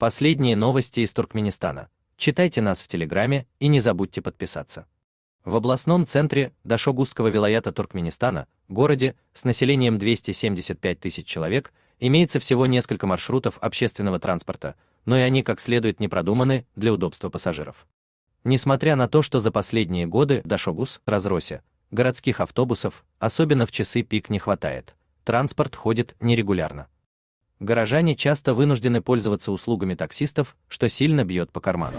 Последние новости из Туркменистана. Читайте нас в Телеграме и не забудьте подписаться. В областном центре Дашогузского вилаята Туркменистана, городе с населением 275 тысяч человек, имеется всего несколько маршрутов общественного транспорта, но и они как следует не продуманы для удобства пассажиров. Несмотря на то, что за последние годы Дашогуз разросся, городских автобусов, особенно в часы пик, не хватает. Транспорт ходит нерегулярно. Горожане часто вынуждены пользоваться услугами таксистов, что сильно бьет по карману.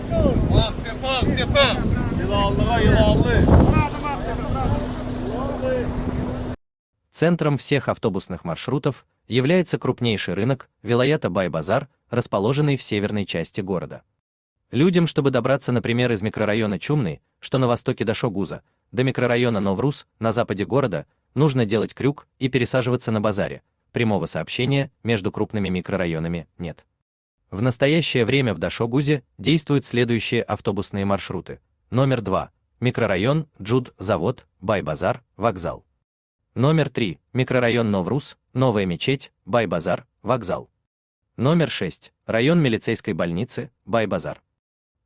Центром всех автобусных маршрутов является крупнейший рынок вилаята Бай-Базар, расположенный в северной части города. Людям, чтобы добраться, например, из микрорайона Чумный, что на востоке Дашогуза, до микрорайона Новруз, на западе города, нужно делать крюк и пересаживаться на базаре. Прямого сообщения между крупными микрорайонами нет. В настоящее время в Дашогузе действуют следующие автобусные маршруты. Номер 2. Микрорайон Джуд-Завод, Бай-Базар, вокзал. Номер 3. Микрорайон Новруз, Новая мечеть, Бай-Базар, вокзал. Номер 6. Район милицейской больницы, Бай-Базар.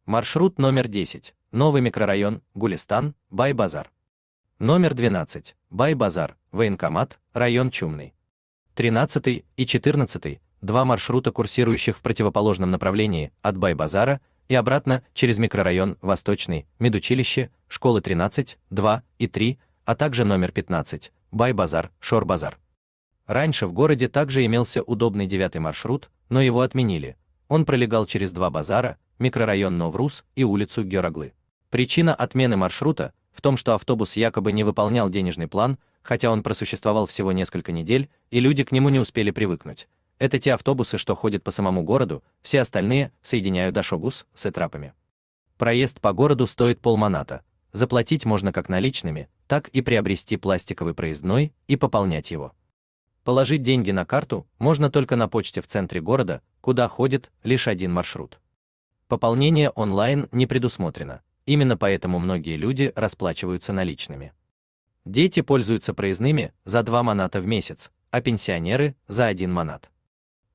Маршрут номер 10. Новый микрорайон Гулистан, Бай-Базар. Номер 12. Бай-Базар, военкомат, район Чумный. 13 и 14. Два маршрута, курсирующих в противоположном направлении от Бай-Базара и обратно через микрорайон Восточный, медучилище, школы 13, 2 и 3, а также номер 15, Бай-Базар, Шор-Базар. Раньше в городе также имелся удобный 9-й маршрут, но его отменили. Он пролегал через два базара, микрорайон Новруз и улицу Гераглы. Причина отмены маршрута в том, что автобус якобы не выполнял денежный план, хотя он просуществовал всего несколько недель, и люди к нему не успели привыкнуть. Это те автобусы, что ходят по самому городу, все остальные соединяют Дашогуз с этапами. Проезд по городу стоит полманата. Заплатить можно как наличными, так и приобрести пластиковый проездной и пополнять его. Положить деньги на карту можно только на почте в центре города, куда ходит лишь один маршрут. Пополнение онлайн не предусмотрено, именно поэтому многие люди расплачиваются наличными. Дети пользуются проездными за 2 маната в месяц, а пенсионеры за 1 манат.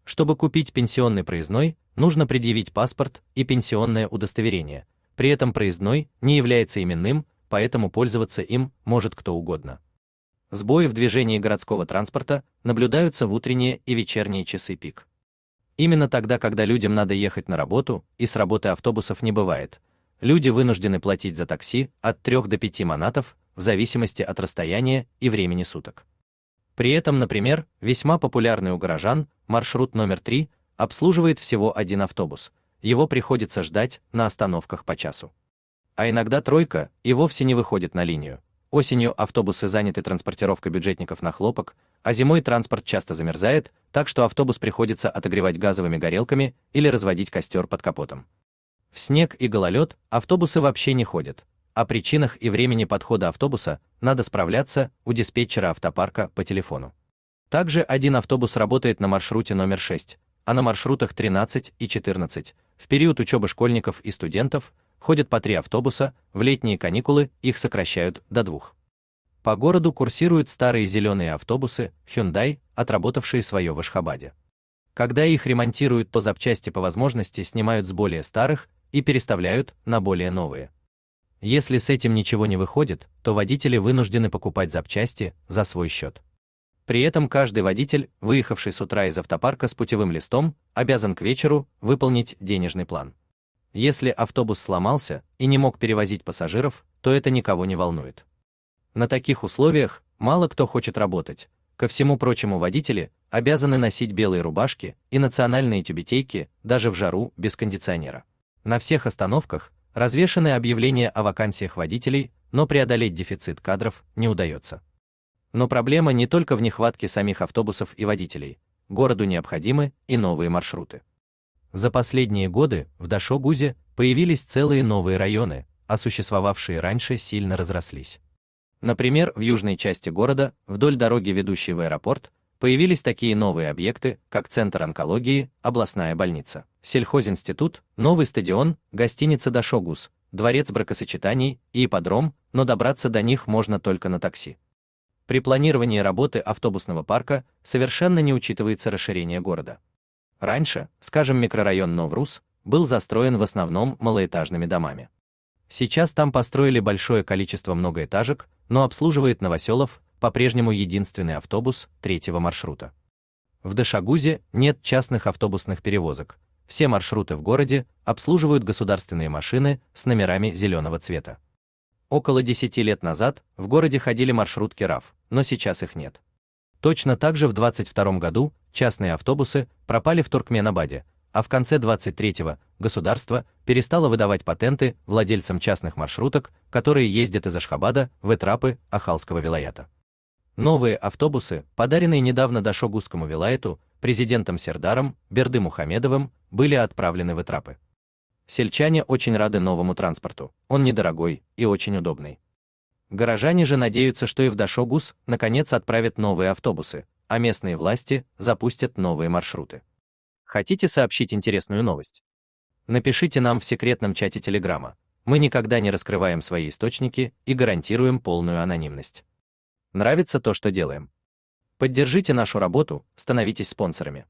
Чтобы купить пенсионный проездной, нужно предъявить паспорт и пенсионное удостоверение. При этом проездной не является именным, поэтому пользоваться им может кто угодно. Сбои в движении городского транспорта наблюдаются в утренние и вечерние часы пик. Именно тогда, когда людям надо ехать на работу, и с работы автобусов не бывает, люди вынуждены платить за такси от 3 до 5 манатов, в зависимости от расстояния и времени суток. При этом, например, весьма популярный у горожан маршрут номер 3 обслуживает всего один автобус, его приходится ждать на остановках по часу. А иногда тройка и вовсе не выходит на линию. Осенью автобусы заняты транспортировкой бюджетников на хлопок, а зимой транспорт часто замерзает, так что автобус приходится отогревать газовыми горелками или разводить костер под капотом. В снег и гололед автобусы вообще не ходят. О причинах и времени подхода автобуса надо справляться у диспетчера автопарка по телефону. Также один автобус работает на маршруте номер 6, а на маршрутах 13 и 14 в период учебы школьников и студентов ходят по 3 автобуса, в летние каникулы их сокращают до 2. По городу курсируют старые зеленые автобусы Hyundai, отработавшие свое в Ашхабаде. Когда их ремонтируют, то запчасти по возможности снимают с более старых и переставляют на более новые. Если с этим ничего не выходит, то водители вынуждены покупать запчасти за свой счет. При этом каждый водитель, выехавший с утра из автопарка с путевым листом, обязан к вечеру выполнить денежный план. Если автобус сломался и не мог перевозить пассажиров, то это никого не волнует. На таких условиях мало кто хочет работать. Ко всему прочему, водители обязаны носить белые рубашки и национальные тюбетейки даже в жару без кондиционера. На всех остановках развешаны объявления о вакансиях водителей, но преодолеть дефицит кадров не удается. Но проблема не только в нехватке самих автобусов и водителей. Городу необходимы и новые маршруты. За последние годы в Дашогузе появились целые новые районы, а существовавшие раньше сильно разрослись. Например, в южной части города, вдоль дороги, ведущей в аэропорт, появились такие новые объекты, как Центр онкологии, областная больница, сельхозинститут, новый стадион, гостиница Дашогуз, дворец бракосочетаний и ипподром, но добраться до них можно только на такси. При планировании работы автобусного парка совершенно не учитывается расширение города. Раньше, скажем, микрорайон Новрус был застроен в основном малоэтажными домами. Сейчас там построили большое количество многоэтажек, но обслуживает Новоселов по-прежнему единственный автобус третьего маршрута. В Дашогузе нет частных автобусных перевозок. Все маршруты в городе обслуживают государственные машины с номерами зеленого цвета. Около 10 лет назад в городе ходили маршрутки РАФ, но сейчас их нет. Точно так же в 2022 году частные автобусы пропали в Туркменабаде, а в конце 2023-го государство перестало выдавать патенты владельцам частных маршруток, которые ездят из Ашхабада в Этрапы Ахалского вилаята. Новые автобусы, подаренные недавно Дашогузскому вилаяту президентом Сердаром Бердымухамедовым, были отправлены в Этрапы. Сельчане очень рады новому транспорту, он недорогой и очень удобный. Горожане же надеются, что и в Дашогуз наконец отправят новые автобусы, а местные власти запустят новые маршруты. Хотите сообщить интересную новость? Напишите нам в секретном чате Телеграма. Мы никогда не раскрываем свои источники и гарантируем полную анонимность. Нравится то, что делаем? Поддержите нашу работу, становитесь спонсорами.